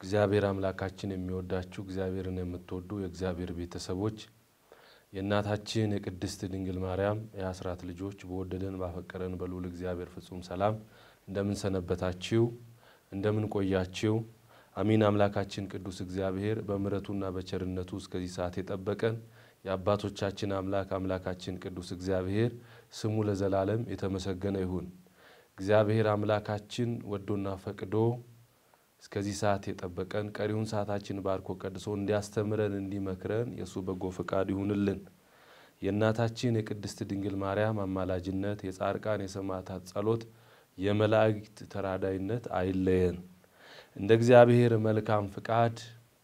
እግዚአብሔር አምላካችን የሚወዳችሁ እግዚአብሔርን የምትወዱ የእግዚአብሔር ቤተሰቦች የእናታችን የቅድስት ድንግል ማርያም የአስራት ልጆች በወደደን ባፈቀረን በልዑል እግዚአብሔር ፍጹም ሰላም እንደምን ሰነበታችሁ እንደምን ቆያችሁ አሜን። አምላካችን ቅዱስ እግዚአብሔር በምሕረቱና በቸርነቱ እስከዚህ ሰዓት የጠበቀን የአባቶቻችን አምላካችን ቅዱስ እግዚአብሔር ስሙ ለዘላለም የተመሰገነ ይሁን። እግዚአብሔር አምላካችን ወዶና ፈቅዶ እስከዚህ ሰዓት የጠበቀን ቀሪውን ሰዓታችን ባርኮ ቀድሶ እንዲያስተምረን እንዲመክረን የሱ በጎ ፈቃድ ይሁንልን። የእናታችን የቅድስት ድንግል ማርያም አማላጅነት የጻድቃን የሰማዕታት ጸሎት የመላእክት ተራዳይነት አይለየን። እንደ እግዚአብሔር መልካም ፈቃድ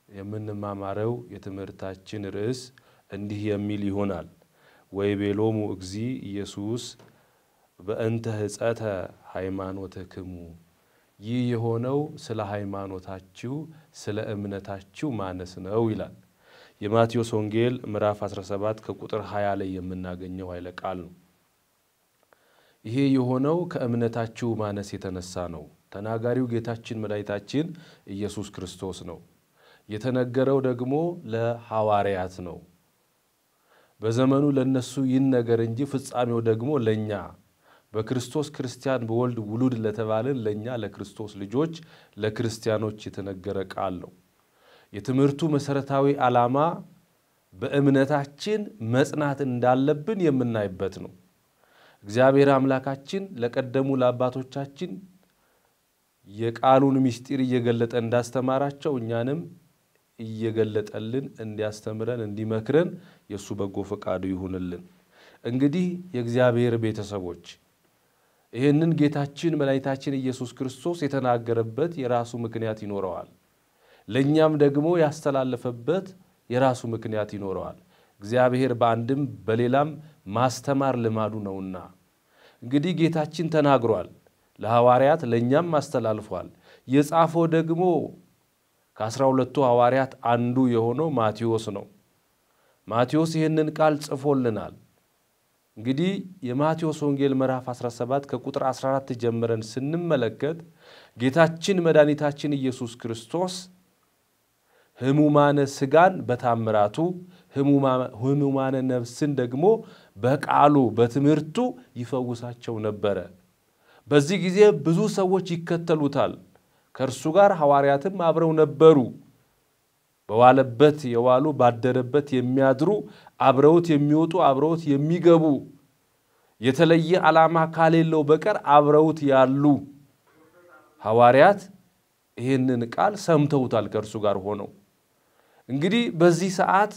የምንማማረው የትምህርታችን ርዕስ እንዲህ የሚል ይሆናል። ወይቤሎሙ እግዚ ኢየሱስ በእንተ ሕጸተ ሃይማኖትክሙ ይህ የሆነው ስለ ሃይማኖታችሁ ስለ እምነታችሁ ማነስ ነው ይላል። የማቴዎስ ወንጌል ምዕራፍ 17 ከቁጥር 20 ላይ የምናገኘው ኃይለ ቃል ነው። ይሄ የሆነው ከእምነታችሁ ማነስ የተነሳ ነው። ተናጋሪው ጌታችን መድኃኒታችን ኢየሱስ ክርስቶስ ነው። የተነገረው ደግሞ ለሐዋርያት ነው። በዘመኑ ለነሱ ይነገር እንጂ ፍጻሜው ደግሞ ለኛ በክርስቶስ ክርስቲያን በወልድ ውሉድ ለተባለን ለኛ ለክርስቶስ ልጆች ለክርስቲያኖች የተነገረ ቃል ነው። የትምህርቱ መሰረታዊ ዓላማ በእምነታችን መጽናት እንዳለብን የምናይበት ነው። እግዚአብሔር አምላካችን ለቀደሙ ለአባቶቻችን የቃሉን ምስጢር እየገለጠ እንዳስተማራቸው እኛንም እየገለጠልን እንዲያስተምረን እንዲመክረን የሱ በጎ ፈቃዱ ይሁንልን። እንግዲህ የእግዚአብሔር ቤተሰቦች ይሄንን ጌታችን መድኃኒታችን ኢየሱስ ክርስቶስ የተናገረበት የራሱ ምክንያት ይኖረዋል። ለኛም ደግሞ ያስተላለፈበት የራሱ ምክንያት ይኖረዋል። እግዚአብሔር በአንድም በሌላም ማስተማር ልማዱ ነውና እንግዲህ ጌታችን ተናግሯል። ለሐዋርያት ለኛም አስተላልፏል። የጻፈው ደግሞ ከ12ቱ ሐዋርያት አንዱ የሆነው ማቴዎስ ነው። ማቴዎስ ይሄንን ቃል ጽፎልናል። እንግዲህ የማቴዎስ ወንጌል ምዕራፍ 17 ከቁጥር 14 ጀምረን ስንመለከት ጌታችን መድኃኒታችን ኢየሱስ ክርስቶስ ሕሙማነ ሥጋን በታምራቱ ሕሙማነ ነፍስን ደግሞ በቃሉ በትምህርቱ ይፈውሳቸው ነበር። በዚህ ጊዜ ብዙ ሰዎች ይከተሉታል። ከእርሱ ጋር ሐዋርያትም አብረው ነበሩ። በዋለበት የዋሉ ባደረበት የሚያድሩ አብረውት የሚወጡ አብረውት የሚገቡ የተለየ ዓላማ ካሌለው በቀር አብረውት ያሉ ሐዋርያት ይሄንን ቃል ሰምተውታል ከእርሱ ጋር ሆነው። እንግዲህ በዚህ ሰዓት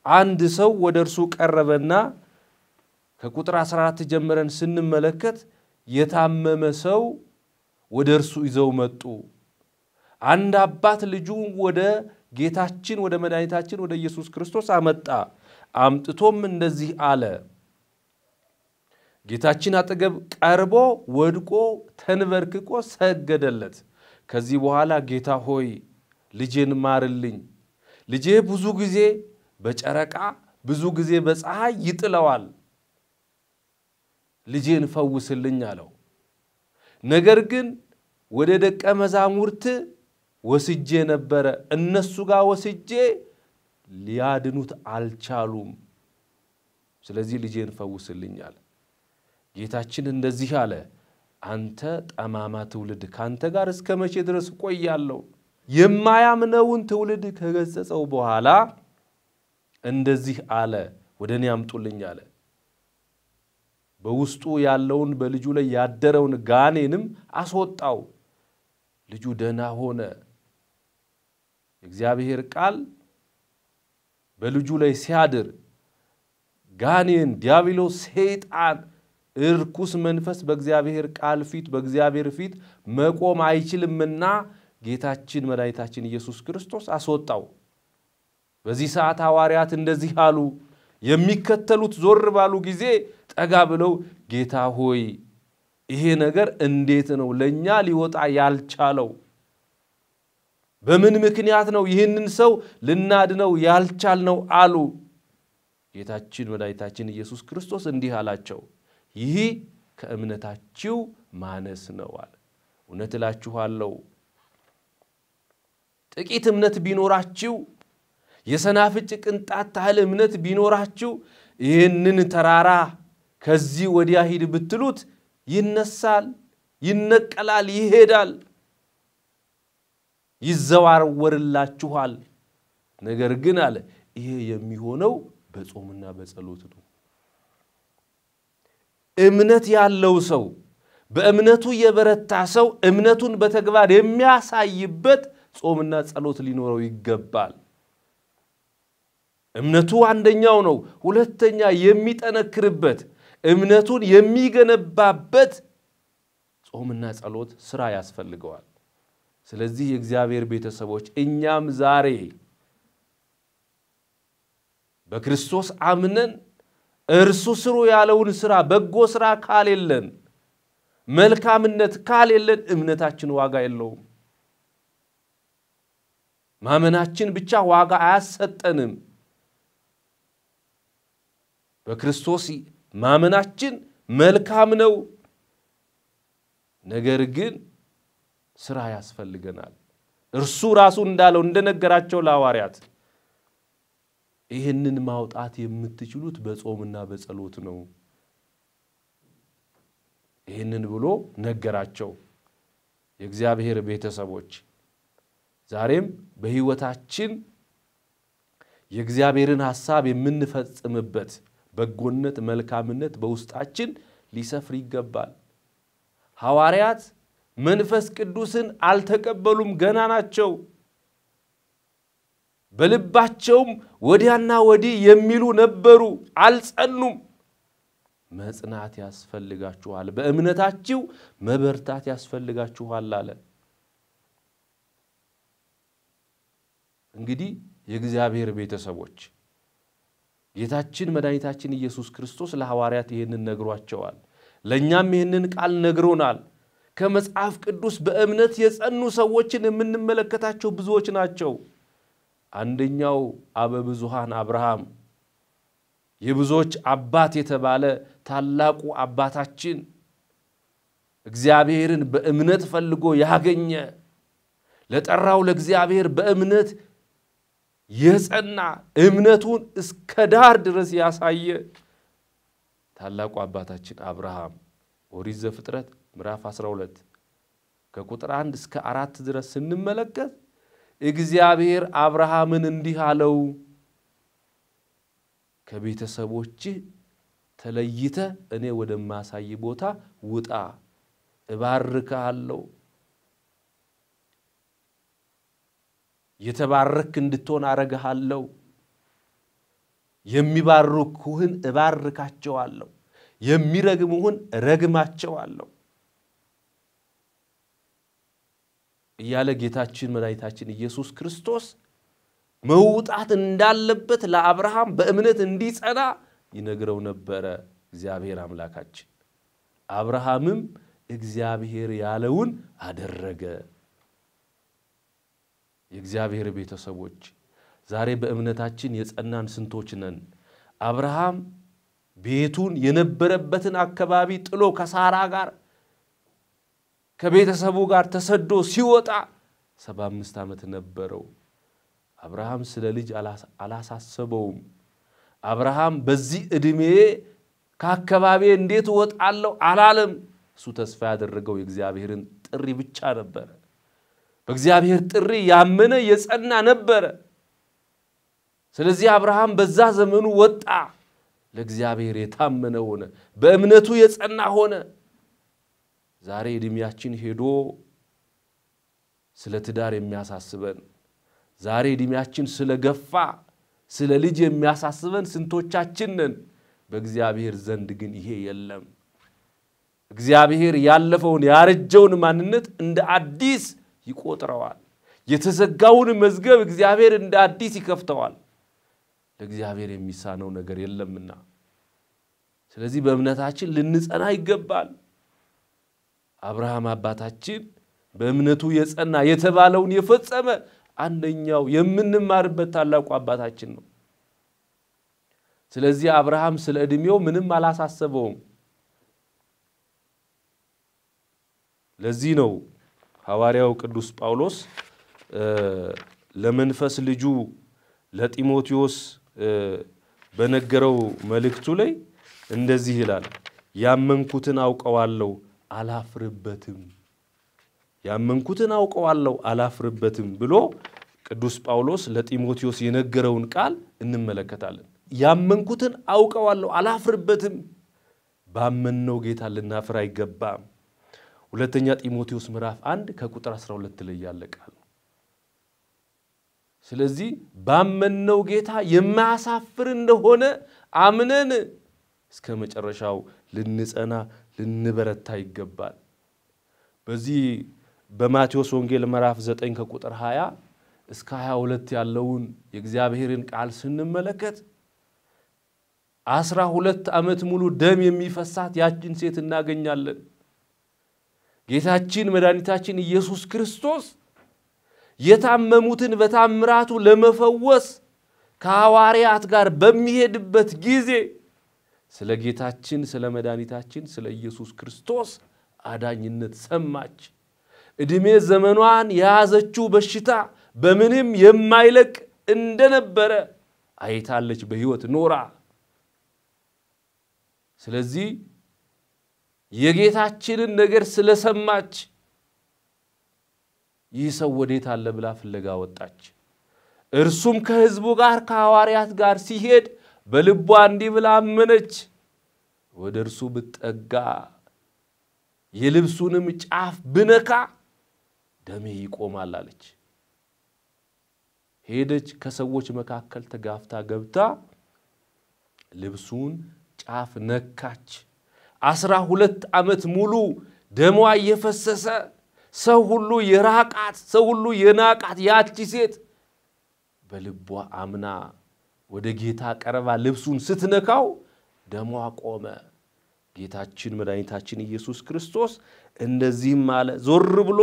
አንድ ሰው ወደ እርሱ ቀረበና ከቁጥር 14 ጀምረን ስንመለከት የታመመ ሰው ወደ እርሱ ይዘው መጡ። አንድ አባት ልጁ ወደ ጌታችን ወደ መድኃኒታችን ወደ ኢየሱስ ክርስቶስ አመጣ። አምጥቶም እንደዚህ አለ። ጌታችን አጠገብ ቀርቦ ወድቆ ተንበርክኮ ሰገደለት። ከዚህ በኋላ ጌታ ሆይ ልጄን ማርልኝ፣ ልጄ ብዙ ጊዜ በጨረቃ ብዙ ጊዜ በፀሐይ ይጥለዋል፣ ልጄን ፈውስልኝ አለው። ነገር ግን ወደ ደቀ መዛሙርት ወስጄ ነበር፣ እነሱ ጋር ወስጄ ሊያድኑት አልቻሉም፣ ስለዚህ ልጄን ፈውስልኝ አለ። ጌታችን እንደዚህ አለ፣ አንተ ጠማማ ትውልድ ካንተ ጋር እስከ መቼ ድረስ ቆያለሁ? የማያምነውን ትውልድ ከገሰጸው በኋላ እንደዚህ አለ፣ ወደኔ አምጡልኝ አለ። በውስጡ ያለውን በልጁ ላይ ያደረውን ጋኔንም አስወጣው። ልጁ ደህና ሆነ። እግዚአብሔር ቃል በልጁ ላይ ሲያድር ጋኔን ዲያብሎስ ሰይጣን እርኩስ መንፈስ በእግዚአብሔር ቃል ፊት በእግዚአብሔር ፊት መቆም አይችልምና ጌታችን መድኃኒታችን ኢየሱስ ክርስቶስ አስወጣው። በዚህ ሰዓት ሐዋርያት እንደዚህ አሉ። የሚከተሉት ዞር ባሉ ጊዜ ጠጋ ብለው ጌታ ሆይ ይሄ ነገር እንዴት ነው ለኛ ሊወጣ ያልቻለው? በምን ምክንያት ነው ይህንን ሰው ልናድነው ያልቻልነው አሉ። ጌታችን መድኃኒታችን ኢየሱስ ክርስቶስ እንዲህ አላቸው፣ ይህ ከእምነታችሁ ማነስ ነው አለ። እውነት እላችኋለሁ ጥቂት እምነት ቢኖራችሁ የሰናፍጭ ቅንጣት ታህል እምነት ቢኖራችሁ ይህንን ተራራ ከዚህ ወዲያ ሂድ ብትሉት ይነሳል ይነቀላል ይሄዳል ይዘዋወርላችኋል ነገር ግን አለ ይሄ የሚሆነው በጾምና በጸሎት ነው እምነት ያለው ሰው በእምነቱ የበረታ ሰው እምነቱን በተግባር የሚያሳይበት ጾምና ጸሎት ሊኖረው ይገባል እምነቱ አንደኛው ነው ሁለተኛ የሚጠነክርበት እምነቱን የሚገነባበት ጾምና ጸሎት ስራ ያስፈልገዋል ስለዚህ የእግዚአብሔር ቤተሰቦች እኛም ዛሬ በክርስቶስ አምነን እርሱ ስሩ ያለውን ስራ በጎ ስራ ካሌለን መልካምነት ካሌለን እምነታችን ዋጋ የለውም ማመናችን ብቻ ዋጋ አያሰጠንም በክርስቶስ ማመናችን መልካም ነው ነገር ግን ስራ ያስፈልገናል እርሱ ራሱ እንዳለው እንደነገራቸው ለሐዋርያት ይሄንን ማውጣት የምትችሉት በጾምና በጸሎት ነው ይሄንን ብሎ ነገራቸው የእግዚአብሔር ቤተሰቦች ዛሬም በህይወታችን የእግዚአብሔርን ሐሳብ የምንፈጽምበት በጎነት መልካምነት በውስጣችን ሊሰፍር ይገባል ሐዋርያት መንፈስ ቅዱስን አልተቀበሉም ገና ናቸው በልባቸውም ወዲያና ወዲህ የሚሉ ነበሩ አልጸኑም መጽናት ያስፈልጋችኋል በእምነታችሁ መበርታት ያስፈልጋችኋል አለ እንግዲህ የእግዚአብሔር ቤተሰቦች ጌታችን መድኃኒታችን ኢየሱስ ክርስቶስ ለሐዋርያት ይሄንን ነግሯቸዋል ለኛም ይሄንን ቃል ነግሮናል ከመጽሐፍ ቅዱስ በእምነት የጸኑ ሰዎችን የምንመለከታቸው ብዙዎች ናቸው አንደኛው አበብዙሃን አብርሃም የብዙዎች አባት የተባለ ታላቁ አባታችን እግዚአብሔርን በእምነት ፈልጎ ያገኘ ለጠራው ለእግዚአብሔር በእምነት የጸና እምነቱን እስከ ዳር ድረስ ያሳየ ታላቁ አባታችን አብርሃም ኦሪት ዘፍጥረት ምዕራፍ 12 ከቁጥር 1 እስከ 4 ድረስ ስንመለከት እግዚአብሔር አብርሃምን እንዲህ አለው ከቤተሰቦች ተለይተ እኔ ወደማሳይ ቦታ ውጣ እባርካለሁ የተባረክ እንድትሆን አረጋለሁ የሚባርኩህን እባርካቸዋለሁ የሚረግሙህን ረግማቸዋለሁ እያለ ጌታችን መድኃኒታችን ኢየሱስ ክርስቶስ መውጣት እንዳለበት ለአብርሃም በእምነት እንዲጸና ይነግረው ነበር እግዚአብሔር አምላካችን አብርሃምም እግዚአብሔር ያለውን አደረገ የእግዚአብሔር ቤተሰቦች ዛሬ በእምነታችን የጸናን ስንቶች ነን አብርሃም ቤቱን የነበረበትን አካባቢ ጥሎ ከሳራ ጋር ከቤተሰቡ ጋር ተሰዶ ሲወጣ 75 ዓመት ነበረው አብርሃም ስለ ልጅ አላሳሰበውም አብርሃም በዚህ እድሜ ከአካባቢ እንዴት ወጣለው አላለም እሱ ተስፋ ያደረገው የእግዚአብሔርን ጥሪ ብቻ ነበር በእግዚአብሔር ጥሪ ያመነ የጸና ነበር ስለዚህ አብርሃም በዛ ዘመኑ ወጣ ለእግዚአብሔር የታመነ ሆነ በእምነቱ የጸና ሆነ ዛሬ እድሜያችን ሄዶ ስለ ትዳር የሚያሳስበን ዛሬ እድሜያችን ስለገፋ ስለ ልጅ የሚያሳስበን ስንቶቻችን ነን በእግዚአብሔር ዘንድ ግን ይሄ የለም እግዚአብሔር ያለፈውን ያረጀውን ማንነት እንደ አዲስ ይቆጥረዋል የተዘጋውን መዝገብ እግዚአብሔር እንደ አዲስ ይከፍተዋል ለእግዚአብሔር የሚሳነው ነገር የለምና ስለዚህ በእምነታችን ልንጸና ይገባል አብርሃም አባታችን በእምነቱ የጸና የተባለውን የፈጸመ አንደኛው የምንማርበት ታላቁ አባታችን ነው ስለዚህ አብርሃም ስለ እድሜው ምንም አላሳሰበውም ለዚህ ነው ሐዋርያው ቅዱስ ጳውሎስ ለመንፈስ ልጁ ለጢሞቴዎስ በነገረው መልእክቱ ላይ እንደዚህ ይላል ያመንኩትን አውቀዋለሁ አላፍርበትም ያመንኩትን አውቀዋለሁ አላፍርበትም ብሎ ቅዱስ ጳውሎስ ለጢሞቴዎስ የነገረውን ቃል እንመለከታለን ያመንኩትን አውቀዋለሁ አላፍርበትም ባመነው ጌታ ልናፍር አይገባም ሁለተኛ ጢሞቴዎስ ምዕራፍ 1 ከቁጥር 12 ላይ ያለ ቃል ስለዚህ ባመነው ጌታ የማያሳፍር እንደሆነ አምነን እስከ መጨረሻው ልንጸና ልንበረታ ይገባል በዚህ በማቴዎስ ወንጌል ምዕራፍ 9 ከቁጥር 20 እስከ 22 ያለውን የእግዚአብሔርን ቃል ስንመለከት 12 ዓመት ሙሉ ደም የሚፈሳት ያችን ሴት እናገኛለን ጌታችን መድኃኒታችን ኢየሱስ ክርስቶስ የታመሙትን በታምራቱ ለመፈወስ ከሐዋርያት ጋር በሚሄድበት ጊዜ ስለ ጌታችን ስለ መድኃኒታችን ስለ ኢየሱስ ክርስቶስ አዳኝነት ሰማች እድሜ ዘመኗን ያዘችው በሽታ በምንም የማይለቅ እንደነበረ አይታለች በህይወት ኖራ ስለዚህ የጌታችንን ነገር ስለሰማች ይሰው ወዴት አለ ብላ ፍለጋ ወጣች እርሱም ከሕዝቡ ጋር ከሐዋርያት ጋር ሲሄድ በልቧ እንዲህ ብላ አመነች ወደ እርሱ ብትጠጋ የልብሱንም ጫፍ ብነካ ደሜ ይቆማል አለች ሄደች ከሰዎች መካከል ተጋፍታ ገብታ ልብሱን ጫፍ ነካች 12 ዓመት ሙሉ ደሟ እየፈሰሰ ሰው ሁሉ የራቃት ሰው ሁሉ የናቃት ያቺ ሴት በልቧ አምና ወደ ጌታ ቀርባ ልብሱን ስትነካው ደሟ ቆመ ጌታችን መድኃኒታችን ኢየሱስ ክርስቶስ እንደዚህም አለ ዞር ብሎ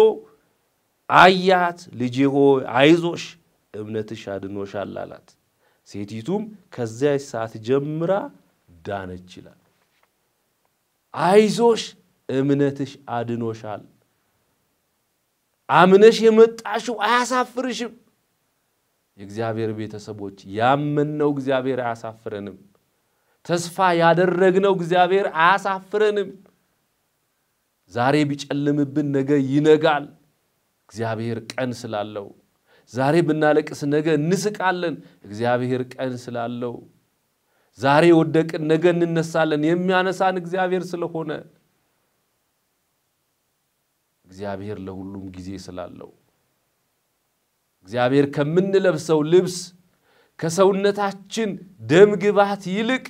አያት ልጄ ሆይ አይዞሽ እምነትሽ አድኖሻል አላት ሴቲቱም ከዚያ ሰዓት ጀምራ ዳነች ይላል አይዞሽ እምነትሽ አድኖሻል አምነሽ የመጣሽው አያሳፍርሽም የእግዚአብሔር ቤተሰቦች ያመነው እግዚአብሔር አያሳፍረንም ተስፋ ያደረግነው እግዚአብሔር አያሳፍረንም ዛሬ ቢጨልምብን ነገ ይነጋል እግዚአብሔር ቀን ስላለው ዛሬ ብናለቅስ ነገ እንስቃለን እግዚአብሔር ቀን ስላለው ዛሬ ወደቅን ነገ እንነሳለን የሚያነሳን እግዚአብሔር ስለሆነ እግዚአብሔር ለሁሉም ጊዜ ስላለው እግዚአብሔር ከምንለብሰው ልብስ ከሰውነታችን ደም ግባት ይልቅ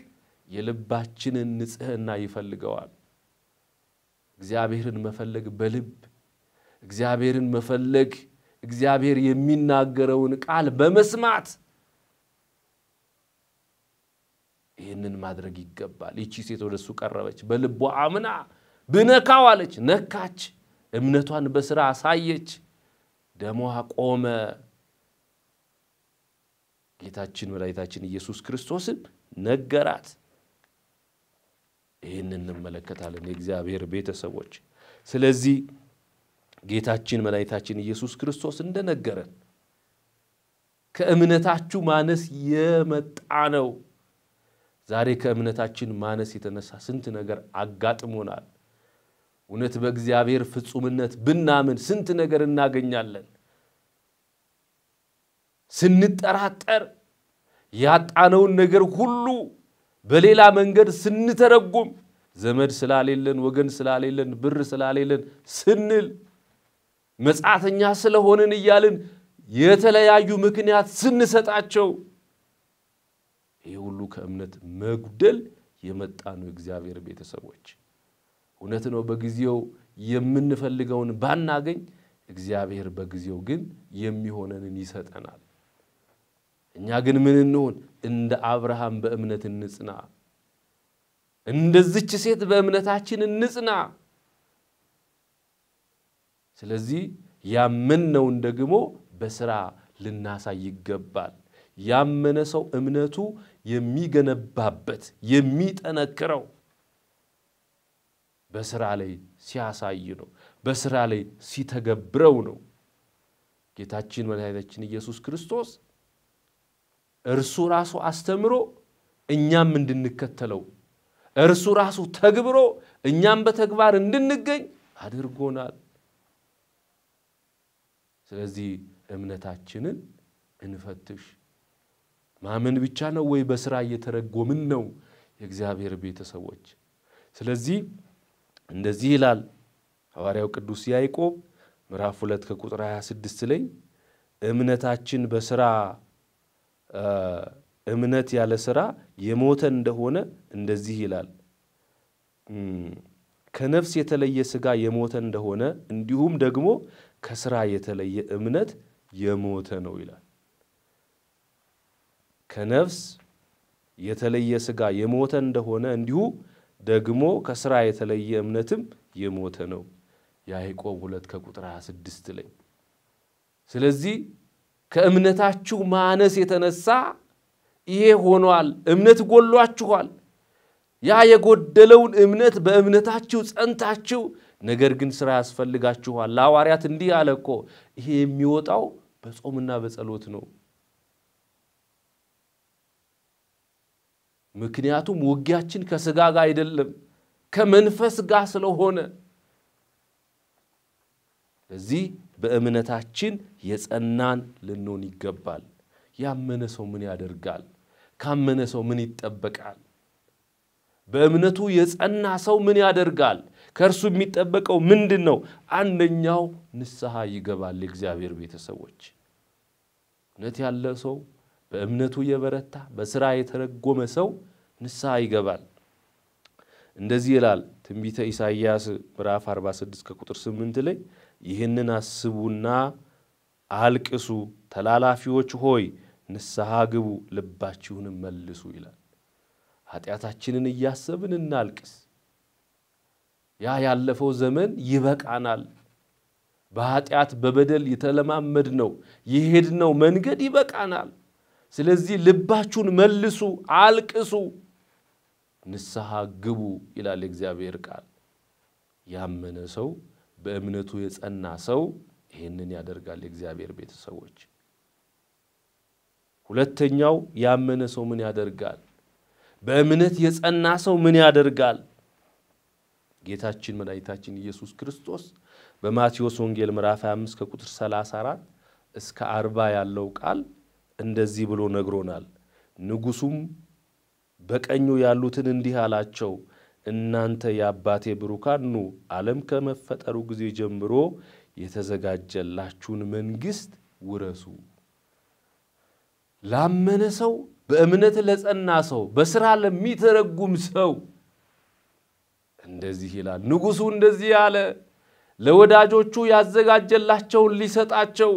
የልባችንን ንጽህና ይፈልገዋል እግዚአብሔርን መፈለግ በልብ እግዚአብሔርን መፈለግ እግዚአብሔር የሚናገረውን ቃል በመስማት ይህንን ማድረግ ይገባል እቺ ሴት ወደሱ ቀረበች በልቧ አምና ብነካው አለች ነካች እምነቷን በስራ አሳየች ደሟ ቆመ ጌታችን መድኃኒታችን ኢየሱስ ክርስቶስን ነገራት ይህንን እንመለከታለን የእግዚአብሔር ቤተሰቦች ስለዚህ ጌታችን መድኃኒታችን ኢየሱስ ክርስቶስ እንደነገረን ከእምነታችሁ ማነስ የመጣ ነው ዛሬ ከእምነታችን ማነስ የተነሳ ስንት ነገር አጋጥሞናል እውነት በእግዚአብሔር ፍጹምነት ብናምን ስንት ነገር እናገኛለን ስንጠራጠር ያጣነውን ነገር ሁሉ በሌላ መንገድ ስንተረጉም ዘመድ ስላሌለን ወገን ስላሌለን ብር ስላሌለን ስንል መጻተኛ ስለሆነን ይያልን የተለያዩ ምክንያት ስንሰጣቸው ይሄ ሁሉ ከእምነት መጉደል የመጣ ነው እግዚአብሔር ቤተሰቦች እውነት ነው በጊዜው የምንፈልገውን ባናገኝ እግዚአብሔር በጊዜው ግን የሚሆነንን ይሰጠናል እኛ ግን ምን እንሆን እንደ አብርሃም በእምነት እንጽና እንደዚች ሴት በእምነታችን እንጽና ስለዚህ ያመነውን ደግሞ በስራ ልናሳይ ይገባል ያመነ ሰው እምነቱ የሚገነባበት የሚጠነክረው በስራ ላይ ሲያሳይ ነው በስራ ላይ ሲተገብረው ነው ጌታችን መድኃኒታችን ኢየሱስ ክርስቶስ እርሱ ራሱ አስተምሮ እኛም እንድንከተለው እርሱ ራሱ ተግብሮ እኛም በተግባር እንድንገኝ አድርጎናል። ስለዚህ እምነታችንን እንፈትሽ። ማመን ብቻ ነው ወይ በስራ እየተረጎምን ነው የእግዚአብሔር ቤተሰቦች? ስለዚህ እንደዚህ ይላል ሐዋርያው ቅዱስ ያዕቆብ ምዕራፍ 2 ከቁጥር 26 ላይ እምነታችን በስራ እምነት ያለ ስራ የሞተ እንደሆነ እንደዚህ ይላል ከነፍስ የተለየ ሥጋ የሞተ እንደሆነ እንዲሁም ደግሞ ከስራ የተለየ እምነት የሞተ ነው ይላል። ከነፍስ የተለየ ሥጋ የሞተ እንደሆነ እንዲሁ ደግሞ ከስራ የተለየ እምነትም የሞተ ነው ያዕቆብ 2 ከቁጥር 26 ላይ። ስለዚህ ከእምነታችሁ ማነስ የተነሳ ይሄ ሆኗል። እምነት ጎሏችኋል። ያ የጎደለውን እምነት በእምነታችሁ ጸንታችሁ ነገር ግን ስራ ያስፈልጋችኋል። ለሐዋርያት እንዲህ አለኮ ይሄ የሚወጣው በጾምና በጸሎት ነው። ምክንያቱም ውጊያችን ከሥጋ ጋር አይደለም ከመንፈስ ጋር ስለሆነ እዚህ በእምነታችን የጸናን ልንሆን ይገባል። ያመነ ሰው ምን ያደርጋል? ካመነ ሰው ምን ይጠበቃል? በእምነቱ የጸና ሰው ምን ያደርጋል? ከእርሱ የሚጠበቀው ምንድነው? አንደኛው ንስሐ ይገባል። የእግዚአብሔር ቤተሰቦች እምነት ያለ ሰው በእምነቱ የበረታ በስራ የተረጎመ ሰው ንስሐ ይገባል። እንደዚህ ይላል ትንቢተ ኢሳይያስ ምዕራፍ 46 ከቁጥር 8 ላይ ይህንን አስቡና አልቅሱ ተላላፊዎች ሆይ ንስሐ ግቡ ልባችሁንም መልሱ ይላል። ኃጢአታችንን እያሰብን እናልቅስ። ያ ያለፈው ዘመን ይበቃናል። በኃጢአት በበደል የተለማመድነው የሄድነው መንገድ ይበቃናል። ስለዚህ ልባችሁን መልሱ አልቅሱ ንስሐ ግቡ ይላል እግዚአብሔር ቃል። ያመነ ሰው በእምነቱ የጸና ሰው ይሄንን ያደርጋል። እግዚአብሔር ቤተሰቦች ሁለተኛው ያመነ ሰው ምን ያደርጋል? በእምነት የጸና ሰው ምን ያደርጋል? ጌታችን መድኃኒታችን ኢየሱስ ክርስቶስ በማቴዎስ ወንጌል ምዕራፍ 25 ከቁጥር 34 እስከ 40 ያለው ቃል እንደዚህ ብሎ ነግሮናል። ንጉሱም በቀኙ ያሉትን እንዲህ አላቸው እናንተ የአባቴ ብሩካን ኑ ዓለም ከመፈጠሩ ጊዜ ጀምሮ የተዘጋጀላችሁን መንግስት ውረሱ። ላመነ ሰው በእምነት ለጸና ሰው በስራ ለሚተረጉም ሰው እንደዚህ ይላል። ንጉሱ እንደዚህ ያለ ለወዳጆቹ ያዘጋጀላቸውን ሊሰጣቸው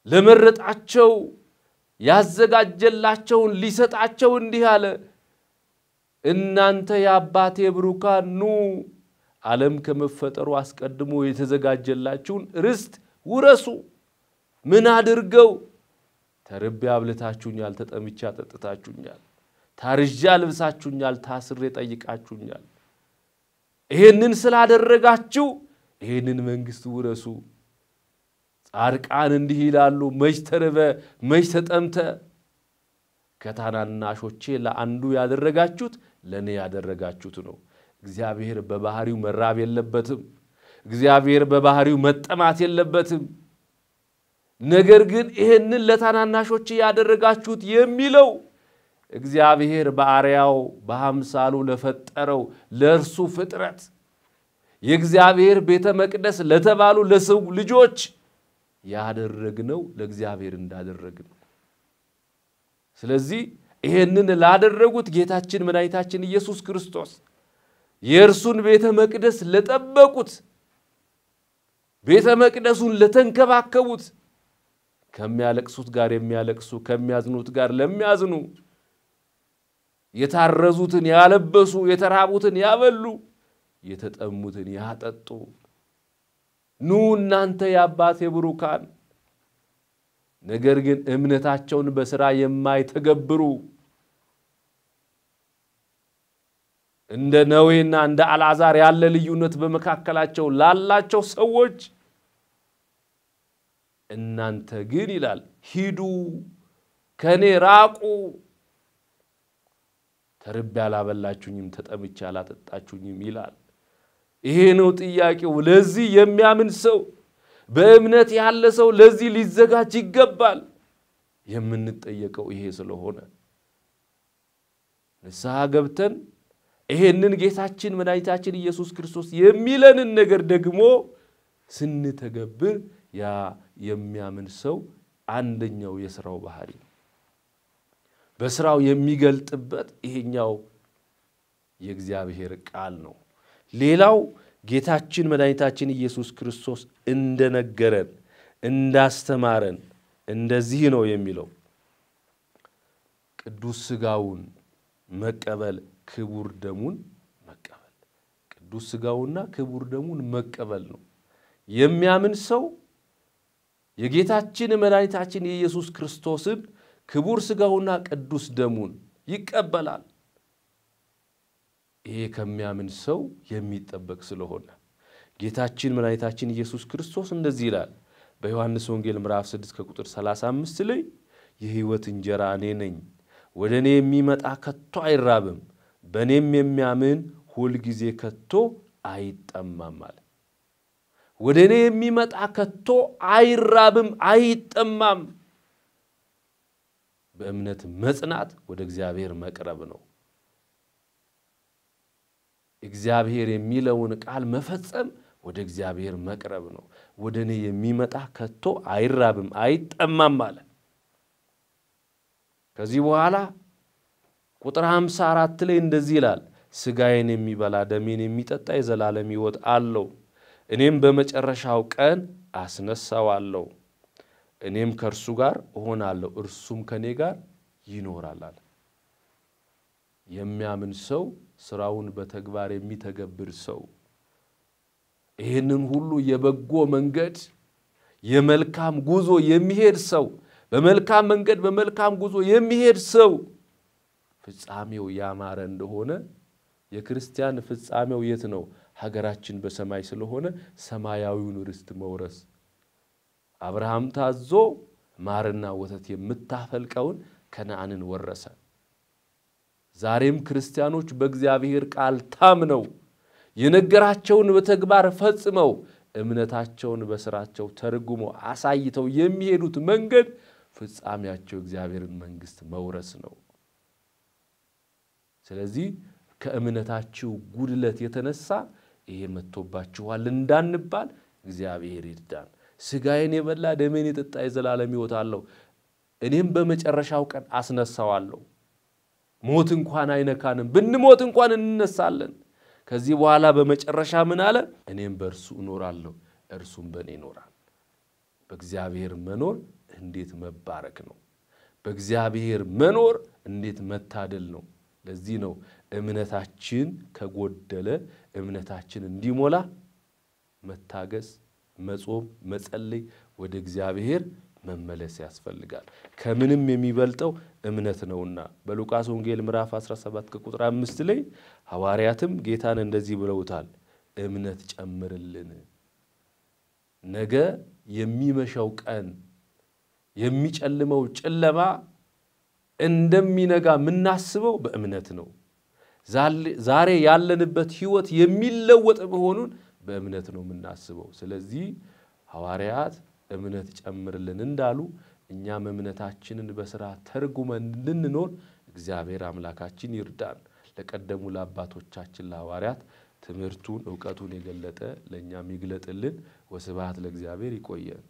ለመረጣቸው ያዘጋጀላቸውን ሊሰጣቸው እንዲህ አለ እናንተ የአባቴ ብሩካን ኑ ዓለም ከመፈጠሩ አስቀድሞ የተዘጋጀላችሁን ርስት ውረሱ። ምን አድርገው? ተርቤ አብልታችሁኛል፣ ተጠምቼ አጠጥታችሁኛል፣ ታርዤ አልብሳችሁኛል፣ ታስሬ ጠይቃችሁኛል። ይሄንን ስላደረጋችሁ ይሄንን መንግስት ውረሱ። ጻድቃን እንዲህ ይላሉ መች ተርበ መች ተጠምተ ከታናናሾቼ ለአንዱ ያደረጋችሁት ለኔ ያደረጋችሁት ነው። እግዚአብሔር በባህሪው መራብ የለበትም። እግዚአብሔር በባህሪው መጠማት የለበትም። ነገር ግን ይሄንን ለታናናሾቼ ያደረጋችሁት የሚለው እግዚአብሔር በአርያው በአምሳሉ ለፈጠረው ለእርሱ ፍጥረት የእግዚአብሔር ቤተ መቅደስ ለተባሉ ለሰው ልጆች ያደረግነው ለእግዚአብሔር እንዳደረግነው። ስለዚህ ይሄንን ላደረጉት ጌታችን መድኃኒታችን ኢየሱስ ክርስቶስ የእርሱን ቤተ መቅደስ ለጠበቁት ቤተ መቅደሱን ለተንከባከቡት ከሚያለቅሱት ጋር የሚያለቅሱ ከሚያዝኑት ጋር ለሚያዝኑ የታረዙትን ያለበሱ የተራቡትን ያበሉ የተጠሙትን ያጠጡ ኑ እናንተ የአባቴ ብሩካን ነገር ግን እምነታቸውን በስራ የማይተገብሩ እንደ ነዌና እንደ አልዓዛር ያለ ልዩነት በመካከላቸው ላላቸው ሰዎች እናንተ ግን ይላል ሂዱ ከኔ ራቁ ተርቤ አላበላችሁኝም ተጠምቼ አላጠጣችሁኝም ይላል ይሄ ነው ጥያቄው ለዚህ የሚያምን ሰው በእምነት ያለ ሰው ለዚህ ሊዘጋጅ ይገባል የምንጠየቀው ይሄ ስለሆነ ንስሐ ገብተን ይሄንን ጌታችን መድኃኒታችን ኢየሱስ ክርስቶስ የሚለንን ነገር ደግሞ ስንተገብር ያ የሚያምን ሰው አንደኛው የሥራው ባህሪ በሥራው የሚገልጥበት ይሄኛው የእግዚአብሔር ቃል ነው ሌላው ጌታችን መድኃኒታችን ኢየሱስ ክርስቶስ እንደነገረን እንዳስተማረን እንደዚህ ነው የሚለው ቅዱስ ሥጋውን መቀበል ክቡር ደሙን መቀበል ቅዱስ ሥጋውና ክቡር ደሙን መቀበል ነው የሚያምን ሰው የጌታችን መድኃኒታችን ኢየሱስ ክርስቶስን ክቡር ሥጋውና ቅዱስ ደሙን ይቀበላል ይሄ ከሚያምን ሰው የሚጠበቅ ስለሆነ ጌታችን መድኃኒታችን ኢየሱስ ክርስቶስ እንደዚህ ይላል በዮሐንስ ወንጌል ምዕራፍ 6 ከቁጥር 35 ላይ የሕይወት እንጀራ እኔ ነኝ ወደኔ የሚመጣ ከቶ አይራብም በኔም የሚያምን ሁሉ ጊዜ ከቶ አይጠማም ማለት ወደኔ የሚመጣ ከቶ አይራብም አይጠማም በእምነት መጽናት ወደ እግዚአብሔር መቅረብ ነው እግዚአብሔር የሚለውን ቃል መፈጸም ወደ እግዚአብሔር መቅረብ ነው ወደኔ የሚመጣ ከቶ አይራብም አይጠማም ማለት ከዚህ በኋላ ቁጥር 54 ላይ እንደዚህ ይላል ሥጋዬን የሚበላ ደሜን የሚጠጣ የዘላለም ሕይወት አለው እኔም በመጨረሻው ቀን አስነሳዋለሁ እኔም ከእርሱ ጋር እሆናለሁ እርሱም ከኔ ጋር ይኖራል አለ የሚያምን ሰው ስራውን በተግባር የሚተገብር ሰው ይሄንን ሁሉ የበጎ መንገድ የመልካም ጉዞ የሚሄድ ሰው በመልካም መንገድ በመልካም ጉዞ የሚሄድ ሰው ፍጻሜው ያማረ እንደሆነ የክርስቲያን ፍጻሜው የት ነው ሀገራችን በሰማይ ስለሆነ ሰማያዊውን ርስት መውረስ አብርሃም ታዞ ማርና ወተት የምታፈልቀውን ከነዓንን ወረሰ ዛሬም ክርስቲያኖች በእግዚአብሔር ቃል ታምነው የነገራቸውን በተግባር ፈጽመው እምነታቸውን በስራቸው ተርጉሞ አሳይተው የሚሄዱት መንገድ ፍጻሜያቸው እግዚአብሔርን መንግስት መውረስ ነው ስለዚህ ከእምነታችሁ ጉድለት የተነሳ ይሄ መጥቶባችኋል እንዳንባል እግዚአብሔር ይርዳን ሥጋዬን የበላ ደሜን የጠጣ የዘላለም ሕይወት አለው እኔም በመጨረሻው ቀን አስነሳዋለሁ ሞት እንኳን አይነካንም ብንሞት እንኳን እንነሳለን ከዚህ በኋላ በመጨረሻ ምን አለ እኔም በእርሱ እኖራለሁ እርሱም በእኔ ይኖራል በእግዚአብሔር መኖር እንዴት መባረክ ነው በእግዚአብሔር መኖር እንዴት መታደል ነው ለዚህ ነው እምነታችን ከጎደለ እምነታችን እንዲሞላ መታገስ መጾም መጸለይ ወደ እግዚአብሔር መመለስ ያስፈልጋል ከምንም የሚበልጠው እምነት ነውና በሉቃስ ወንጌል ምዕራፍ 17 ከቁጥር 5 ላይ ሐዋርያትም ጌታን እንደዚህ ብለውታል እምነት ጨምርልን ነገ የሚመሻው ቀን የሚጨልመው ጨለማ እንደሚነጋ ምናስበው በእምነት ነው ዛሬ ያለንበት ህይወት የሚለወጥ መሆኑን በእምነት ነው ምናስበው ስለዚህ ሐዋርያት እምነት ጨምርልን እንዳሉ እኛም እምነታችንን በሥራ ተርጉመን እንድንኖር እግዚአብሔር አምላካችን ይርዳን ለቀደሙ ለአባቶቻችን ለሐዋርያት ትምህርቱን ዕውቀቱን የገለጠ ለኛም ይግለጥልን ወስብሐት ለእግዚአብሔር ይቆየን